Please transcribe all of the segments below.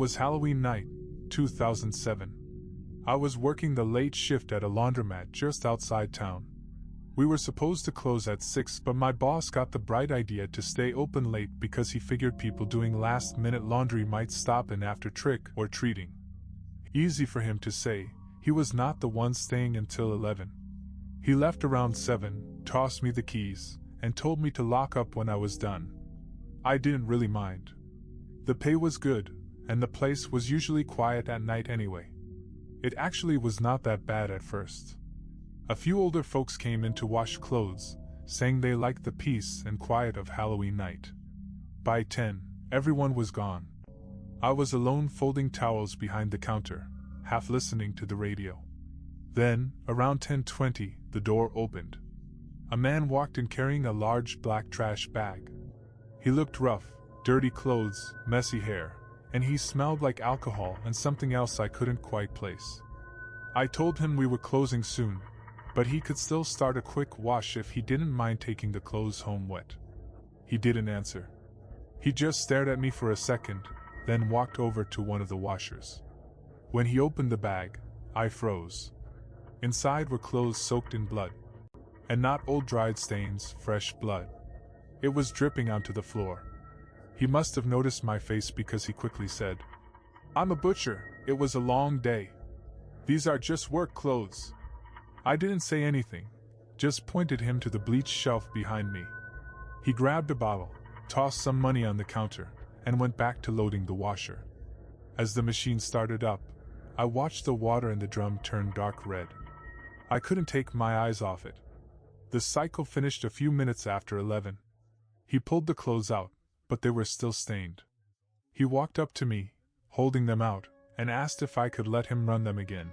was Halloween night, 2007. I was working the late shift at a laundromat just outside town. We were supposed to close at 6, but my boss got the bright idea to stay open late because he figured people doing last-minute laundry might stop in after trick or treating. Easy for him to say, he was not the one staying until 11. He left around 7, tossed me the keys, and told me to lock up when I was done. I didn't really mind. The pay was good, and the place was usually quiet at night anyway. It actually was not that bad at first. A few older folks came in to wash clothes, saying they liked the peace and quiet of Halloween night. By 10, everyone was gone. I was alone folding towels behind the counter, half listening to the radio. Then, around 10:20, the door opened. A man walked in carrying a large black trash bag. He looked rough, dirty clothes, messy hair, and he smelled like alcohol and something else I couldn't quite place. I told him we were closing soon, but he could still start a quick wash if he didn't mind taking the clothes home wet. He didn't answer. He just stared at me for a second, then walked over to one of the washers. When he opened the bag, I froze. Inside were clothes soaked in blood. And not old dried stains, fresh blood. It was dripping onto the floor. He must have noticed my face because he quickly said, "I'm a butcher, it was a long day. These are just work clothes." I didn't say anything, just pointed him to the bleach shelf behind me. He grabbed a bottle, tossed some money on the counter, and went back to loading the washer. As the machine started up, I watched the water in the drum turn dark red. I couldn't take my eyes off it. The cycle finished a few minutes after 11. He pulled the clothes out, but they were still stained. He walked up to me, holding them out, and asked if I could let him run them again.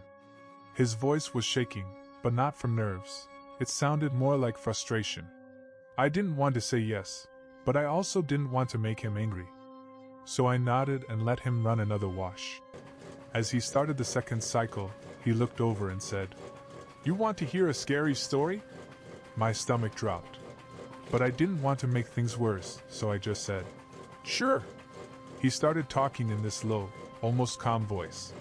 His voice was shaking, but not from nerves. It sounded more like frustration. I didn't want to say yes, but I also didn't want to make him angry. So I nodded and let him run another wash. As he started the second cycle, he looked over and said, "You want to hear a scary story?" My stomach dropped. But I didn't want to make things worse, so I just said, "Sure." He started talking in this low, almost calm voice.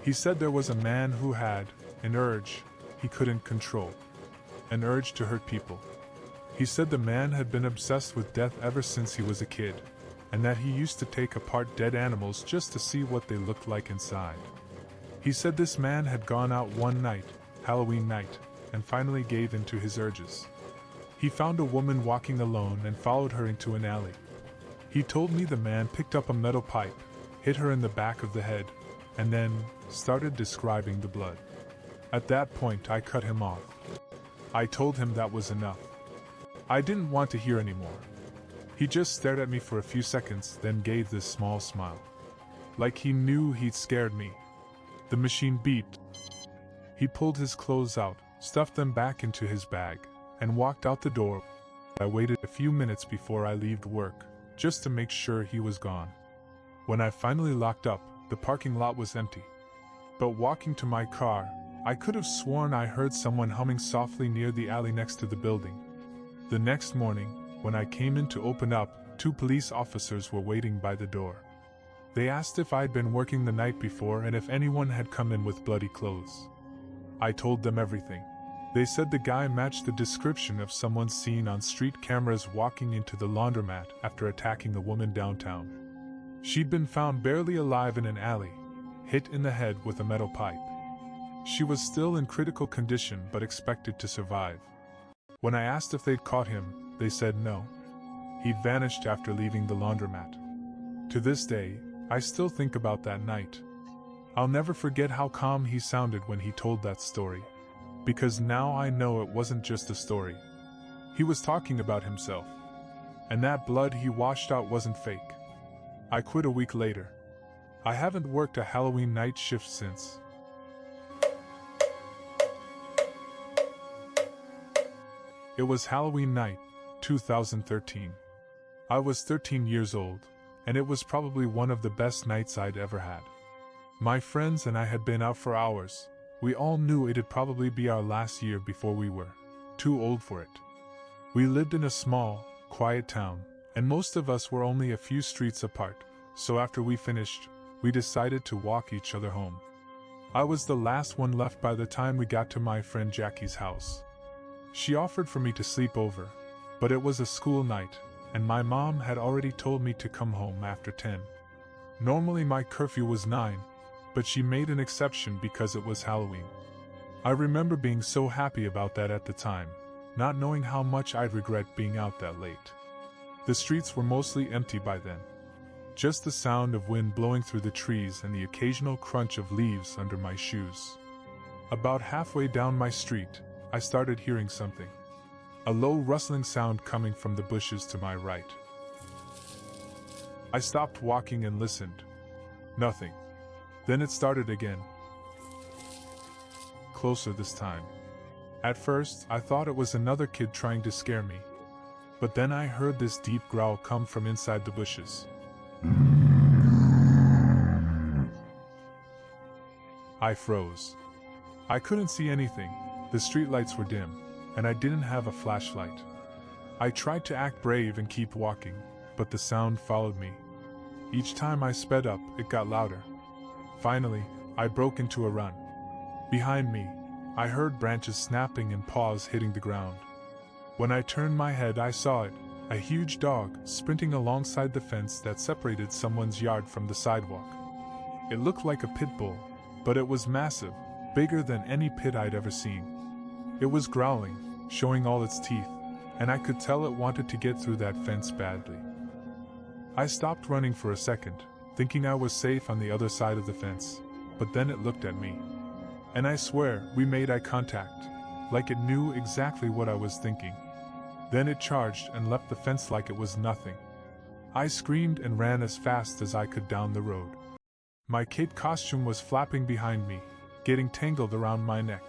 He said there was a man who had an urge he couldn't control. An urge to hurt people. He said the man had been obsessed with death ever since he was a kid, and that he used to take apart dead animals just to see what they looked like inside. He said this man had gone out one night, Halloween night, and finally gave in to his urges. He found a woman walking alone and followed her into an alley. He told me the man picked up a metal pipe, hit her in the back of the head, and then started describing the blood. At that point I cut him off. I told him that was enough. I didn't want to hear anymore. He just stared at me for a few seconds, then gave this small smile. Like he knew he'd scared me. The machine beeped. He pulled his clothes out, stuffed them back into his bag, and walked out the door. I waited a few minutes before I left work, just to make sure he was gone. When I finally locked up, the parking lot was empty. But walking to my car, I could have sworn I heard someone humming softly near the alley next to the building. The next morning, when I came in to open up, 2 police officers were waiting by the door. They asked if I'd been working the night before and if anyone had come in with bloody clothes. I told them everything. They said the guy matched the description of someone seen on street cameras walking into the laundromat after attacking a woman downtown. She'd been found barely alive in an alley, hit in the head with a metal pipe. She was still in critical condition but expected to survive. When I asked if they'd caught him, they said no. He'd vanished after leaving the laundromat. To this day, I still think about that night. I'll never forget how calm he sounded when he told that story. Because now I know it wasn't just a story. He was talking about himself. And that blood he washed out wasn't fake. I quit a week later. I haven't worked a Halloween night shift since. It was Halloween night, 2013. I was 13 years old, and it was probably one of the best nights I'd ever had. My friends and I had been out for hours. We all knew it'd probably be our last year before we were too old for it. We lived in a small, quiet town, and most of us were only a few streets apart, so after we finished, we decided to walk each other home. I was the last one left by the time we got to my friend Jackie's house. She offered for me to sleep over, but it was a school night, and my mom had already told me to come home after 10. Normally my curfew was 9, but she made an exception because it was Halloween. I remember being so happy about that at the time, not knowing how much I'd regret being out that late. The streets were mostly empty by then. Just the sound of wind blowing through the trees and the occasional crunch of leaves under my shoes. About halfway down my street, I started hearing something. A low rustling sound coming from the bushes to my right. I stopped walking and listened. Nothing. Then it started again. Closer this time. At first, I thought it was another kid trying to scare me. But then I heard this deep growl come from inside the bushes. I froze. I couldn't see anything, the streetlights were dim, and I didn't have a flashlight. I tried to act brave and keep walking, but the sound followed me. Each time I sped up, it got louder. Finally, I broke into a run. Behind me, I heard branches snapping and paws hitting the ground. When I turned my head, I saw it, a huge dog sprinting alongside the fence that separated someone's yard from the sidewalk. It looked like a pit bull, but it was massive, bigger than any pit I'd ever seen. It was growling, showing all its teeth, and I could tell it wanted to get through that fence badly. I stopped running for a second, thinking I was safe on the other side of the fence, but then it looked at me. And I swear, we made eye contact, like it knew exactly what I was thinking. Then it charged and leapt the fence like it was nothing. I screamed and ran as fast as I could down the road. My cape costume was flapping behind me, getting tangled around my neck.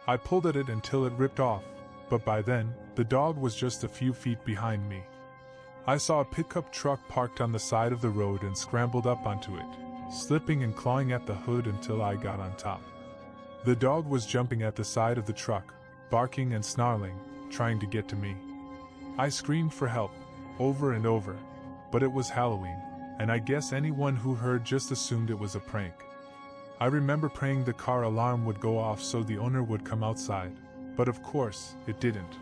I pulled at it until it ripped off, but by then, the dog was just a few feet behind me. I saw a pickup truck parked on the side of the road and scrambled up onto it, slipping and clawing at the hood until I got on top. The dog was jumping at the side of the truck, barking and snarling, trying to get to me. I screamed for help, over and over, but it was Halloween, and I guess anyone who heard just assumed it was a prank. I remember praying the car alarm would go off so the owner would come outside, but of course, it didn't.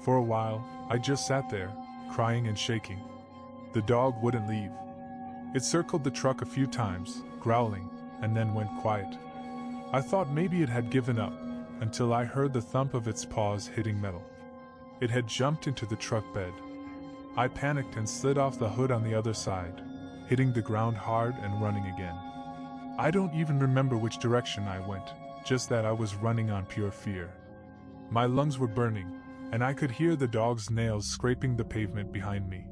For a while, I just sat there, crying and shaking. The dog wouldn't leave. It circled the truck a few times, growling, and then went quiet. I thought maybe it had given up, until I heard the thump of its paws hitting metal. It had jumped into the truck bed. I panicked and slid off the hood on the other side, hitting the ground hard and running again. I don't even remember which direction I went, just that I was running on pure fear. My lungs were burning, and I could hear the dog's nails scraping the pavement behind me.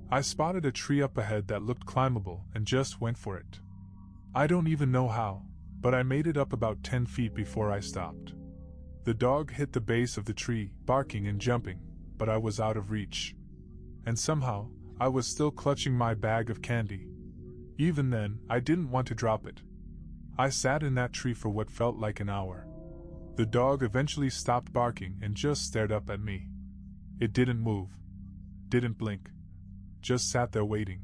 I spotted a tree up ahead that looked climbable and just went for it. I don't even know how, but I made it up about 10 feet before I stopped. The dog hit the base of the tree, barking and jumping, but I was out of reach. And somehow, I was still clutching my bag of candy. Even then, I didn't want to drop it. I sat in that tree for what felt like an hour. The dog eventually stopped barking and just stared up at me. It didn't move. Didn't blink. Just sat there waiting.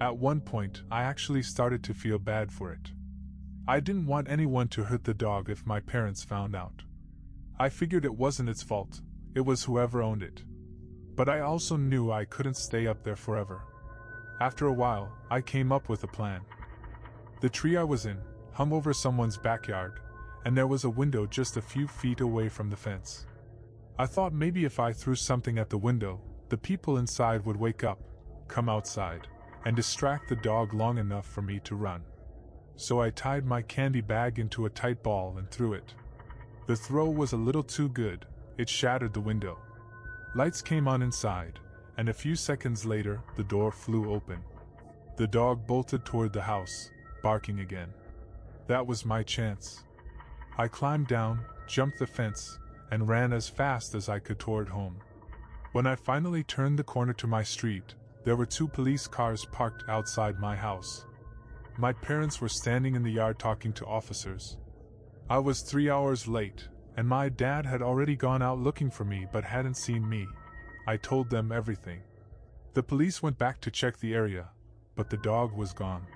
At one point, I actually started to feel bad for it. I didn't want anyone to hurt the dog if my parents found out. I figured it wasn't its fault, it was whoever owned it. But I also knew I couldn't stay up there forever. After a while, I came up with a plan. The tree I was in hung over someone's backyard, and there was a window just a few feet away from the fence. I thought maybe if I threw something at the window, the people inside would wake up, come outside, and distract the dog long enough for me to run. So I tied my candy bag into a tight ball and threw it. The throw was a little too good, it shattered the window. Lights came on inside, and a few seconds later, the door flew open. The dog bolted toward the house, barking again. That was my chance. I climbed down, jumped the fence, and ran as fast as I could toward home. When I finally turned the corner to my street, there were 2 police cars parked outside my house. My parents were standing in the yard talking to officers. I was 3 hours late, and my dad had already gone out looking for me but hadn't seen me. I told them everything. The police went back to check the area, but the dog was gone.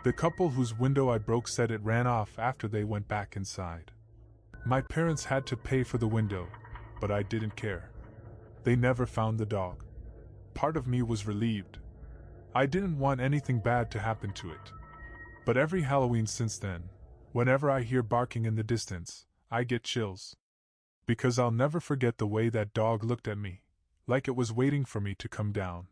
The couple whose window I broke said it ran off after they went back inside. My parents had to pay for the window, but I didn't care. They never found the dog. Part of me was relieved. I didn't want anything bad to happen to it. But every Halloween since then, whenever I hear barking in the distance, I get chills. Because I'll never forget the way that dog looked at me, like it was waiting for me to come down.